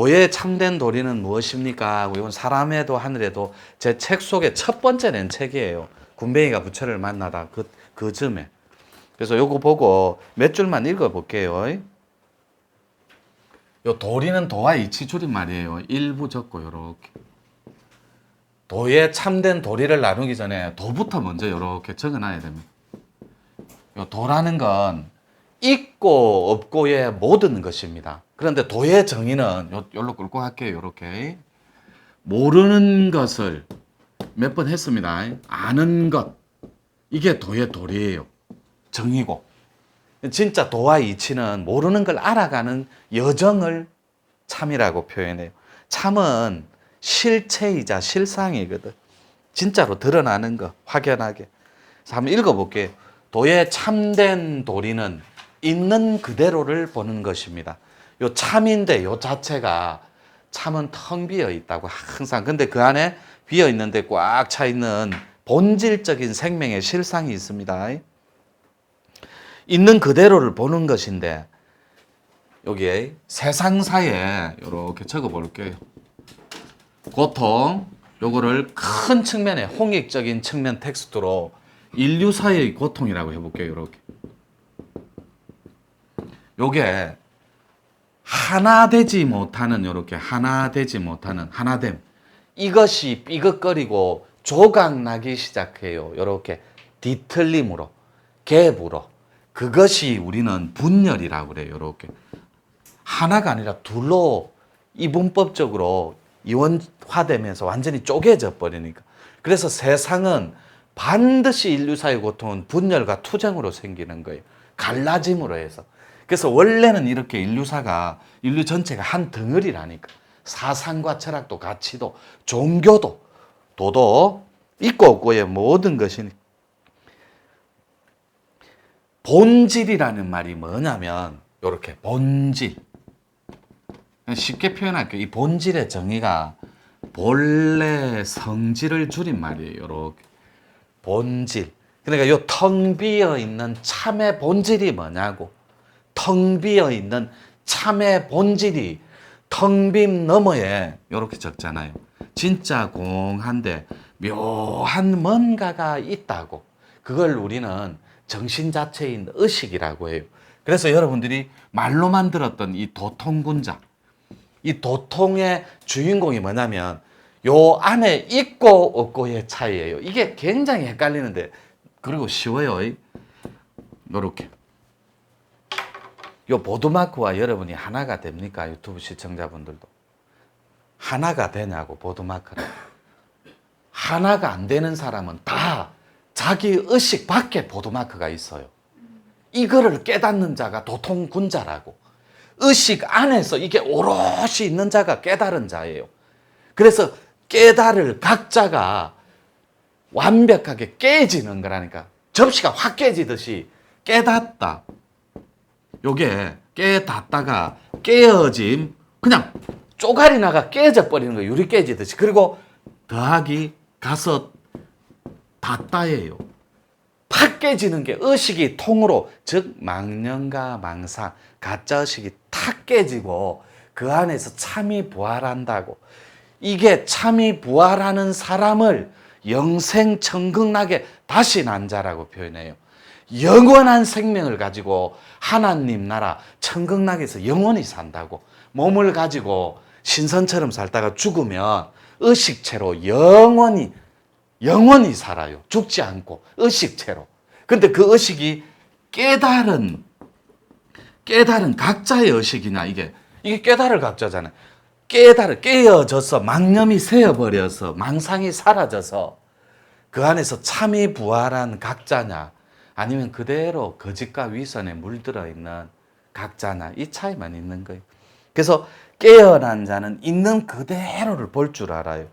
도의 참된 도리는 무엇입니까? 하고 이건 사람에도 하늘에도 제 책 속에 첫 번째 낸 책이에요. 군뱅이가 부처를 만나다 그 즈음에. 그래서 요거 보고 몇 줄만 읽어볼게요. 요 도리는 도와 이치 줄임말이에요. 일부 적고 요렇게. 도의 참된 도리를 나누기 전에 도부터 먼저 요렇게 적어놔야 됩니다. 요 도라는 건 있고 없고의 모든 것입니다. 그런데 도의 정의는 요로 끌고 갈게요. 요렇게. 모르는 것을 몇 번 했습니다. 아는 것. 이게 도의 도리예요. 정의고. 진짜 도와 이치는 모르는 걸 알아가는 여정을 참이라고 표현해요. 참은 실체이자 실상이거든. 진짜로 드러나는 거, 확연하게. 그래서 한번 읽어볼게요. 도의 참된 도리는 있는 그대로를 보는 것입니다. 요 참인데 요 자체가 참은 텅 비어 있다고 항상. 근데 그 안에 비어 있는데 꽉 차 있는 본질적인 생명의 실상이 있습니다. 있는 그대로를 보는 것인데 여기에 세상사에 이렇게 적어 볼게요. 고통, 요거를 큰 측면의 홍익적인 측면 텍스트로 인류사의 고통이라고 해볼게요. 이렇게. 요게 하나 되지 못하는 요렇게 하나 되지 못하는 하나됨. 이것이 삐걱거리고 조각나기 시작해요. 요렇게 뒤틀림으로, 갭으로. 그것이 우리는 분열이라고 그래요. 요렇게. 하나가 아니라 둘로 이분법적으로 이원화되면서 완전히 쪼개져 버리니까. 그래서 세상은 반드시 인류사의 고통은 분열과 투쟁으로 생기는 거예요. 갈라짐으로 해서. 그래서 원래는 이렇게 인류 전체가 한 덩어리라니까. 사상과 철학도 가치도 종교도 도도 있고 없고의 모든 것이 본질이라는 말이 뭐냐면 이렇게 본질. 쉽게 표현할게요. 이 본질의 정의가 본래 성질을 줄인 말이에요. 이렇게 본질. 그러니까 요 텅 비어 있는 참의 본질이 뭐냐고. 텅 비어 있는 참의 본질이 텅 빔 너머에 이렇게 적잖아요. 진짜 공한데 묘한 뭔가가 있다고. 그걸 우리는 정신 자체인 의식이라고 해요. 그래서 여러분들이 말로만 들었던 이 도통군자, 이 도통의 주인공이 뭐냐면 요 안에 있고 없고의 차이예요. 이게 굉장히 헷갈리는데 그리고 쉬워요. 요렇게. 요 보드마크와 여러분이 하나가 됩니까? 유튜브 시청자분들도. 하나가 되냐고, 보드마크는. 하나가 안 되는 사람은 다 자기 의식 밖에 보드마크가 있어요. 이거를 깨닫는 자가 도통군자라고. 의식 안에서 이게 오롯이 있는 자가 깨달은 자예요. 그래서 깨달을 각자가 완벽하게 깨지는 거라니까. 접시가 확 깨지듯이 깨닫다. 요게 깨닫다가 깨어짐, 그냥 쪼가리 나가 깨져 버리는 거예요. 유리 깨지듯이. 그리고 더하기 가서 닫다예요. 팍 깨지는 게 의식이 통으로, 즉 망념과 망상, 가짜 의식이 탁 깨지고 그 안에서 참이 부활한다고. 이게 참이 부활하는 사람을 영생천극나게 다시 난 자라고 표현해요. 영원한 생명을 가지고 하나님 나라 천극락에서 영원히 산다고. 몸을 가지고 신선처럼 살다가 죽으면 의식체로 영원히 살아요. 죽지 않고 의식체로. 근데 그 의식이 깨달은 각자의 의식이냐. 이게 깨달을 각자잖아요. 깨어져서 망념이 새어버려서 망상이 사라져서 그 안에서 참이 부활한 각자냐, 아니면 그대로 거짓과 위선에 물들어 있는 각자냐, 이 차이만 있는 거예요. 그래서 깨어난 자는 있는 그대로를 볼 줄 알아요.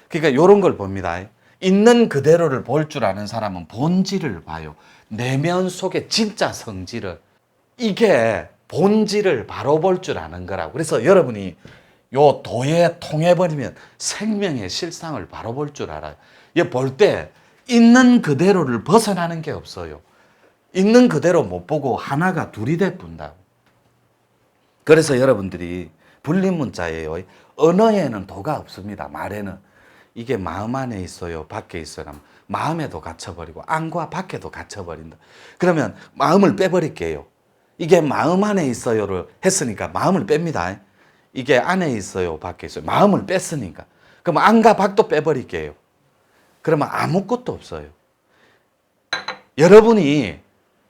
그러니까 이런 걸 봅니다. 있는 그대로를 볼 줄 아는 사람은 본질을 봐요. 내면 속의 진짜 성질을. 이게 본질을 바로 볼 줄 아는 거라고. 그래서 여러분이 요 도에 통해버리면 생명의 실상을 바로 볼 줄 알아요. 볼 때 있는 그대로를 벗어나는 게 없어요. 있는 그대로 못 보고 하나가 둘이 돼 본다고. 그래서 여러분들이 분리문자예요. 언어에는 도가 없습니다. 말에는. 이게 마음 안에 있어요, 밖에 있어요. 마음에도 갇혀버리고 안과 밖에도 갇혀버린다. 그러면 마음을 빼버릴게요. 이게 마음 안에 있어요를 했으니까 마음을 뺍니다. 이게 안에 있어요, 밖에 있어요. 마음을 뺐으니까. 그럼 안과 밖도 빼버릴게요. 그러면 아무것도 없어요. 여러분이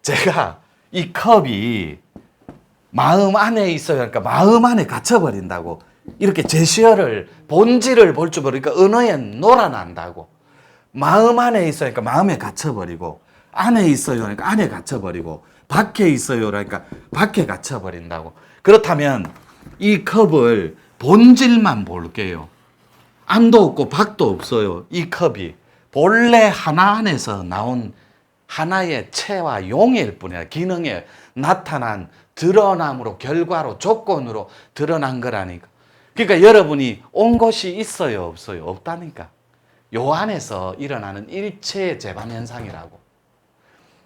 제가 이 컵이 마음 안에 있어요. 그러니까 마음 안에 갇혀버린다고. 이렇게 제시어를, 본질을 볼 줄 모르니까 언어에 놀아난다고. 마음 안에 있어요. 그러니까 마음에 갇혀버리고, 안에 있어요. 그러니까 안에 갇혀버리고, 밖에 있어요. 그러니까 밖에 갇혀버린다고. 그렇다면 이 컵을 본질만 볼게요. 안도 없고 밖도 없어요. 이 컵이 본래 하나 안에서 나온 하나의 체와 용일 뿐이야. 기능에 나타난 드러남으로, 결과로, 조건으로 드러난 거라니까. 그러니까 여러분이 온 것이 있어요, 없어요? 없다니까. 요 안에서 일어나는 일체의 재반 현상이라고.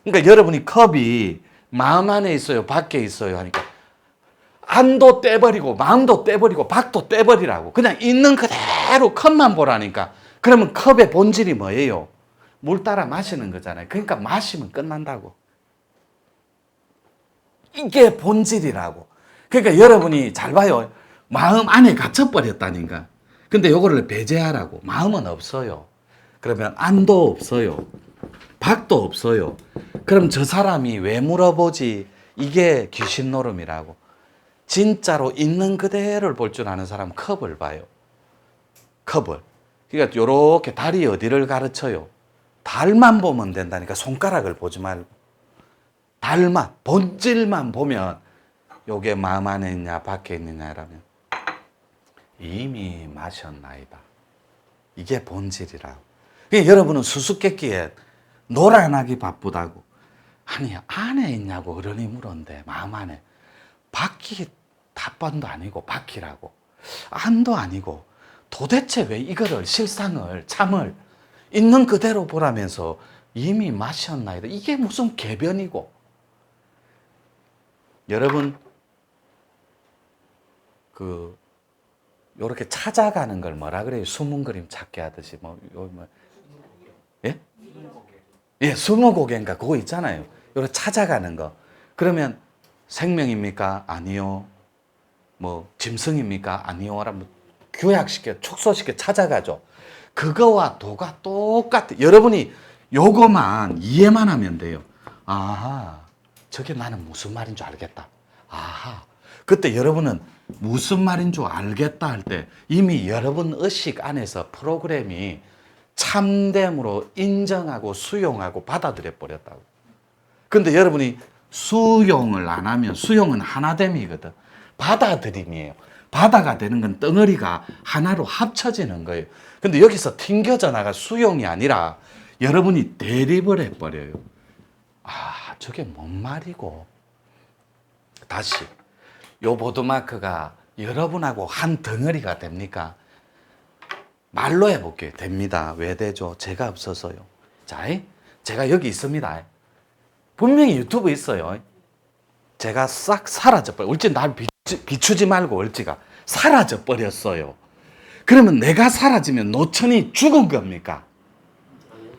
그러니까 여러분이 컵이 마음 안에 있어요, 밖에 있어요 하니까 안도 떼버리고 마음도 떼버리고 밖도 떼버리라고. 그냥 있는 그대로 컵만 보라니까. 그러면 컵의 본질이 뭐예요? 물 따라 마시는 거잖아요. 그러니까 마시면 끝난다고. 이게 본질이라고. 그러니까 여러분이 잘 봐요. 마음 안에 갇혀버렸다니까. 근데 요거를 배제하라고. 마음은 없어요. 그러면 안도 없어요. 밖도 없어요. 그럼 저 사람이 왜 물어보지? 이게 귀신 노름이라고. 진짜로 있는 그대로를 볼 줄 아는 사람은 컵을 봐요. 컵을. 그러니까 요렇게 달이 어디를 가르쳐요? 달만 보면 된다니까. 손가락을 보지 말고. 달만, 본질만 보면 요게 마음 안에 있냐 밖에 있느냐라면 이미 마셨나이다. 이게 본질이라고. 그러니까 여러분은 수수께끼에 노란하기 바쁘다고. 아니 안에 있냐고 어른이 물었는데 마음 안에. 밖이 답반도 아니고 밖이라고. 안도 아니고 도대체 왜 이거를 실상을 참을 있는 그대로 보라면서 이미 마셨나이다. 이게 무슨 개변이고. 여러분 요렇게 찾아가는 걸 뭐라 그래요? 숨은 그림 찾기 하듯이 예? 예, 스무고개인가 그거 있잖아요. 요렇게 찾아가는 거. 그러면 생명입니까? 아니요. 짐승입니까? 아니요. 라면 교약시켜, 축소시켜 찾아가죠. 그거와 도가 똑같아. 여러분이 요거만 이해만 하면 돼요. 아하, 저게 나는 무슨 말인 줄 알겠다. 아하. 그때 여러분은 무슨 말인 줄 알겠다 할 때 이미 여러분 의식 안에서 프로그램이 참됨으로 인정하고 수용하고 받아들여 버렸다고. 근데 여러분이 수용을 안 하면 수용은 하나됨이거든. 받아들임이에요. 바다가 되는 건 덩어리가 하나로 합쳐지는 거예요. 근데 여기서 튕겨져 나가 수용이 아니라 여러분이 대립을 해버려요. 아, 저게 뭔 말이고. 다시 요 보드마크가 여러분하고 한 덩어리가 됩니까? 말로 해볼게요. 됩니다. 왜 되죠? 제가 없어서요. 자, 제가 여기 있습니다. 분명히 유튜브 있어요. 제가 싹 사라져버려요. 울지 날 비추지 말고 울지가 사라져버렸어요. 그러면 내가 사라지면 노천이 죽은 겁니까?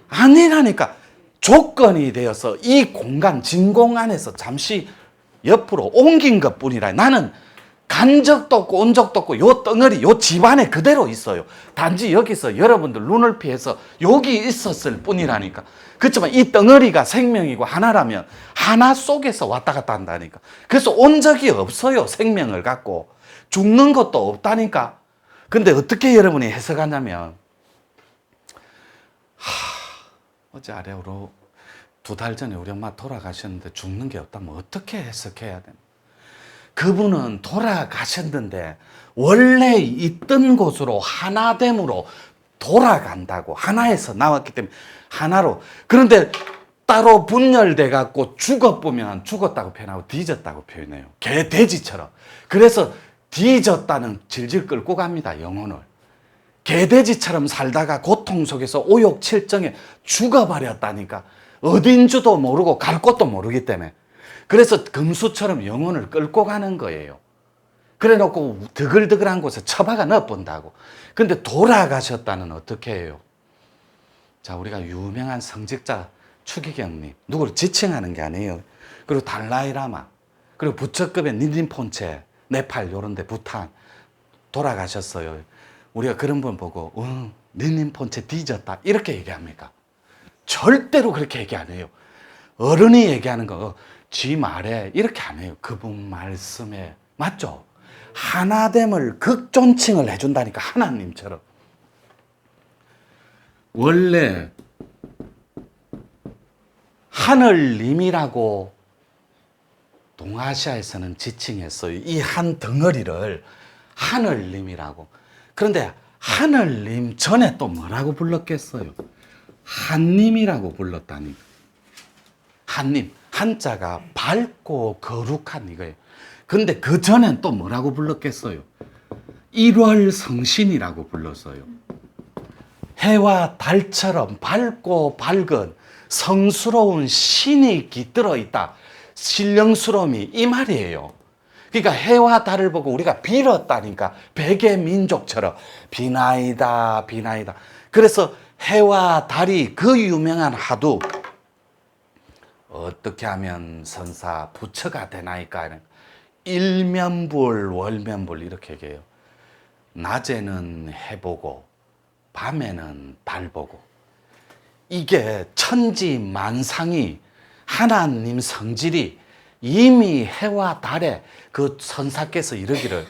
아니라니까. 조건이 되어서 이 공간, 진공 안에서 잠시 옆으로 옮긴 것 뿐이라. 나는 간 적도 없고 온 적도 없고 요 덩어리, 요 집안에 그대로 있어요. 단지 여기서 여러분들 눈을 피해서 여기 있었을 뿐이라니까. 그렇지만 이 덩어리가 생명이고 하나라면 하나 속에서 왔다 갔다 한다니까. 그래서 온 적이 없어요. 생명을 갖고. 죽는 것도 없다니까. 근데 어떻게 여러분이 해석하냐면 어제 아래로 2달 전에 우리 엄마 돌아가셨는데 죽는 게 없다면 어떻게 해석해야 되나? 그분은 돌아가셨는데 원래 있던 곳으로 하나됨으로 돌아간다고. 하나에서 나왔기 때문에 하나로. 그런데 따로 분열돼 갖고 죽어보면 죽었다고 표현하고 뒤졌다고 표현해요. 개 돼지처럼. 그래서 뒤졌다는 질질 끌고 갑니다. 영혼을. 개돼지처럼 살다가 고통 속에서 오욕칠정에 죽어버렸다니까. 어딘 줄도 모르고 갈 곳도 모르기 때문에. 그래서 금수처럼 영혼을 끌고 가는 거예요. 그래 놓고 드글드글한 곳에 처박아 넣어본다고. 근데 돌아가셨다는 어떻게 해요? 자, 우리가 유명한 성직자 추기경님, 누구를 지칭하는 게 아니에요. 그리고 달라이라마, 그리고 부처급의 닌린폰체, 네팔 요런 데 부탄 돌아가셨어요. 우리가 그런 분 보고 닌린폰체 뒤졌다 이렇게 얘기합니까? 절대로 그렇게 얘기 안 해요. 어른이 얘기하는 거 지 말에 이렇게 안 해요. 그분 말씀에 맞죠? 하나됨을 극존칭을 해준다니까, 하나님처럼. 원래 하늘님이라고 동아시아에서는 지칭했어요. 이 한 덩어리를 하늘님이라고. 그런데 하늘님 전에 또 뭐라고 불렀겠어요? 한님이라고 불렀다니. 한님, 한자가 밝고 거룩한 이거예요. 근데 그 전엔 또 뭐라고 불렀겠어요? 일월성신이라고 불렀어요. 해와 달처럼 밝고 밝은 성스러운 신이 깃들어 있다. 신령스러움이 이 말이에요. 그러니까 해와 달을 보고 우리가 빌었다니까. 백의 민족처럼 비나이다 비나이다. 그래서 해와 달이 그 유명한 하도 어떻게 하면 선사 부처가 되나이까. 일면불 월면불 이렇게 얘기해요. 낮에는 해 보고 밤에는 달 보고. 이게 천지만상이 하나님 성질이 이미 해와 달에 그 선사께서 이르기를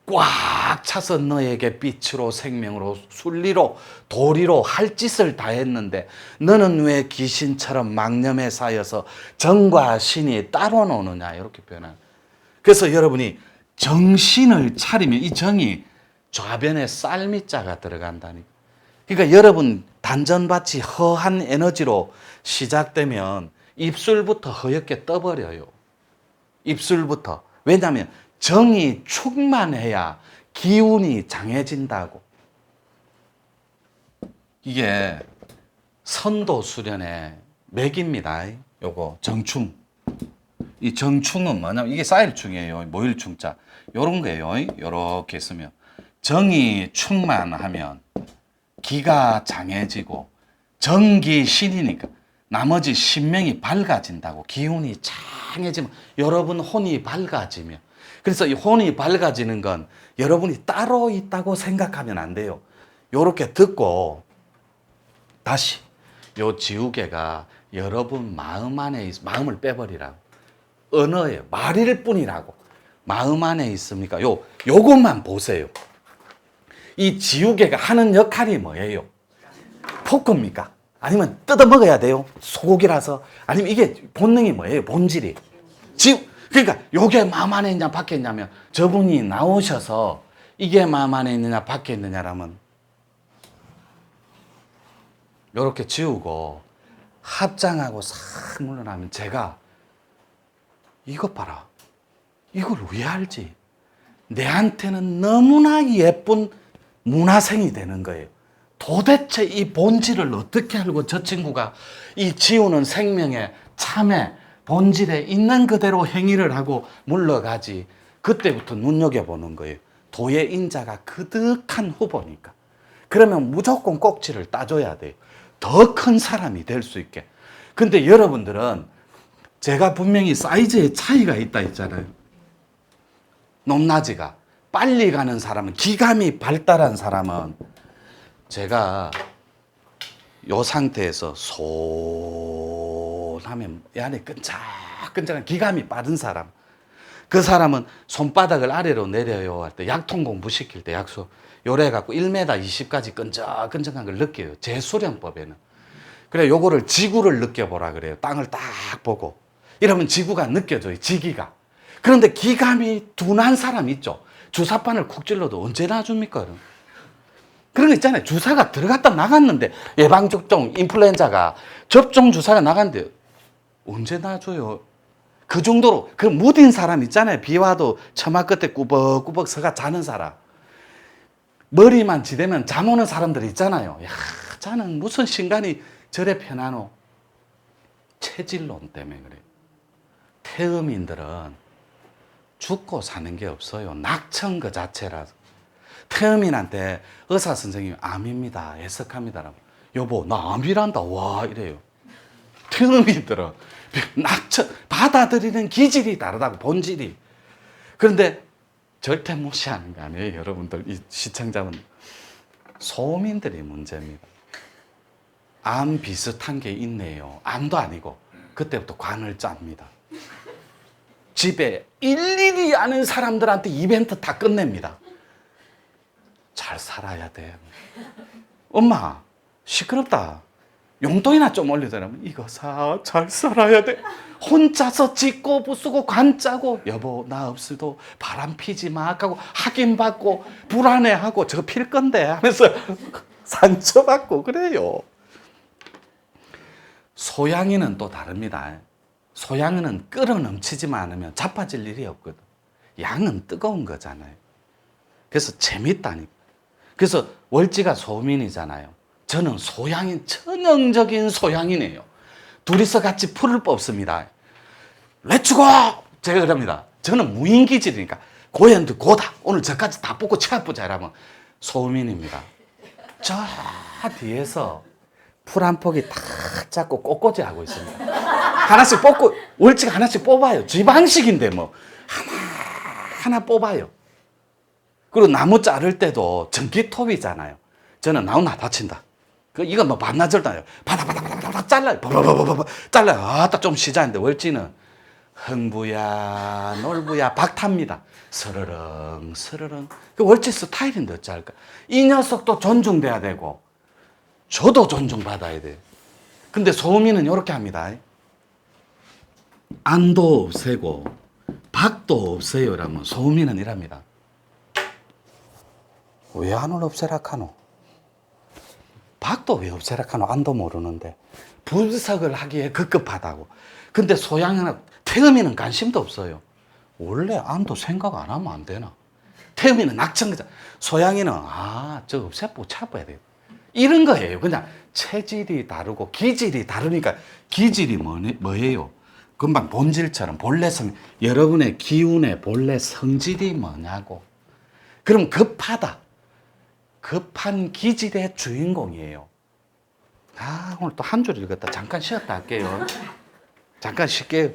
꽉 차서 너에게 빛으로 생명으로 순리로 도리로 할 짓을 다 했는데 너는 왜 귀신처럼 망념에 쌓여서 정과 신이 따로 노느냐 이렇게 표현해요. 그래서 여러분이 정신을 차리면 이 정이 좌변에 쌀미자가 들어간다니. 그러니까 여러분 단전밭이 허한 에너지로 시작되면 입술부터 허옇게 떠버려요. 입술부터. 왜냐하면 정이 충만해야 기운이 장해진다고. 이게 선도 수련의 맥입니다. 요거 정충. 이 정충은 뭐냐면 이게 쌀충이에요. 모일충자. 요런 거예요. 요렇게 있으면 정이 충만하면 기가 장해지고 정기신이니까 나머지 신명이 밝아진다고. 기운이 장해지면 여러분 혼이 밝아지면. 그래서 이 혼이 밝아지는 건 여러분이 따로 있다고 생각하면 안 돼요. 요렇게 듣고 다시 요 지우개가 여러분 마음 안에 마음을 빼버리라고. 언어예요. 말일 뿐이라고. 마음 안에 있습니까? 요것만 보세요. 이 지우개가 하는 역할이 뭐예요? 포크입니까? 아니면 뜯어 먹어야 돼요? 소고기라서? 아니면 이게 본능이 뭐예요? 본질이? 그러니까 요게 마음 안에 있냐 밖에 있냐면 저분이 나오셔서 이게 마음 안에 있느냐 밖에 있느냐라면 요렇게 지우고 합장하고 싹 물러나면 제가 이것 봐라. 이걸 왜 알지? 내한테는 너무나 예쁜 문화생이 되는 거예요. 도대체 이 본질을 어떻게 알고 저 친구가 이 지우는 생명의 참에 본질에 있는 그대로 행위를 하고 물러가지. 그때부터 눈여겨보는 거예요. 도의 인자가 그득한 후보니까. 그러면 무조건 꼭지를 따줘야 돼요. 더 큰 사람이 될 수 있게. 근데 여러분들은 제가 분명히 사이즈의 차이가 있다 했잖아요. 높낮이가. 빨리 가는 사람은, 기감이 발달한 사람은 제가 요 상태에서 손하면 이 안에 끈적끈적한 기감이 빠른 사람. 그 사람은 손바닥을 아래로 내려요 할 때 약통 공부시킬 때 약수 요래 갖고 1m 20까지 끈적끈적한 걸 느껴요. 제 수련법에는. 그래 요거를 지구를 느껴보라 그래요. 땅을 딱 보고. 이러면 지구가 느껴져요. 지기가. 그런데 기감이 둔한 사람 있죠. 주사바늘 쿡 찔러도 언제 놔줍니까? 그런 거 있잖아요. 주사가 들어갔다 나갔는데 예방접종 인플루엔자가 접종 주사가 나갔는데 언제 놔줘요? 그 정도로 그 무딘 사람 있잖아요. 비 와도 처마 끝에 꾸벅꾸벅 서가 자는 사람. 머리만 지대면 잠 오는 사람들 있잖아요. 야, 자는 무슨 신간이 저래 편하노? 체질론 때문에 그래요. 태음인들은 죽고 사는 게 없어요. 낙천 그 자체라서. 태음인한테 의사 선생님이 암입니다. 애석합니다라고. 여보, 나 암이란다. 와, 이래요. 태음인들은 낙천, 받아들이는 기질이 다르다고, 본질이. 그런데 절대 무시하는 거 아니에요, 여러분들. 이 시청자분. 소민들이 문제입니다. 암 비슷한 게 있네요. 암도 아니고. 그때부터 관을 짭니다. 집에 일일이 아는 사람들한테 이벤트 다 끝냅니다. 잘 살아야 돼. 엄마, 시끄럽다. 용돈이나 좀 올려달라면 이거 잘 살아야 돼. 혼자서 짓고 부수고 관 짜고 여보 나 없어도 바람 피지 마 하고 확인받고 불안해하고 저 필 건데 하면서 상처받고 그래요. 소양이는 또 다릅니다. 소양이는 끌어넘치지만 않으면 자빠질 일이 없거든. 양은 뜨거운 거잖아요. 그래서 재밌다니까. 그래서 월지가 소민이잖아요. 저는 소양인, 천연적인 소양이네요. 둘이서 같이 풀을 뽑습니다. 렛츠고! 제가 그럽니다. 저는 무인기질이니까 고현도 고다. 오늘 저까지 다 뽑고 채워보자 이러면 소민입니다. 저 뒤에서 풀 한 포기 탁 잡고 꽃꽂이 하고 있습니다. 하나씩 뽑고, 월지가 하나씩 뽑아요. 지방식인데 뭐. 하나 뽑아요. 그리고 나무 자를 때도 전기톱이잖아요. 저는 나무 나 다친다. 이거 뭐 반나절 다요. 바다바다바다 잘라요. 바바바바바 잘라요. 아따 좀 시자인데 월지는 흥부야, 놀부야, 박탑니다. 스르릉, 스르릉. 그 월지 스타일인데 어쩔까. 이 녀석도 존중돼야 되고, 저도 존중받아야 돼. 근데 소민은 이렇게 합니다. 안도 없애고, 박도 없애요. 라면 소민은 이랍니다. 왜 안을 없애라 카노? 박도 왜 없애라 카노? 안도 모르는데. 분석을 하기에 급급하다고. 근데 소양이나 태음이는 관심도 없어요. 원래 안도 생각 안 하면 안 되나? 태음이는 낙천거자. 소양이는 저 없애고 차봐야 돼요. 이런 거예요. 그냥 체질이 다르고 기질이 다르니까 기질이 뭐예요? 금방 본질처럼 본래 여러분의 기운의 본래 성질이 뭐냐고. 그럼 급하다. 급한 기질의 주인공이에요. 오늘 또 한 줄 읽었다. 잠깐 쉬었다 할게요. 잠깐 쉴게요.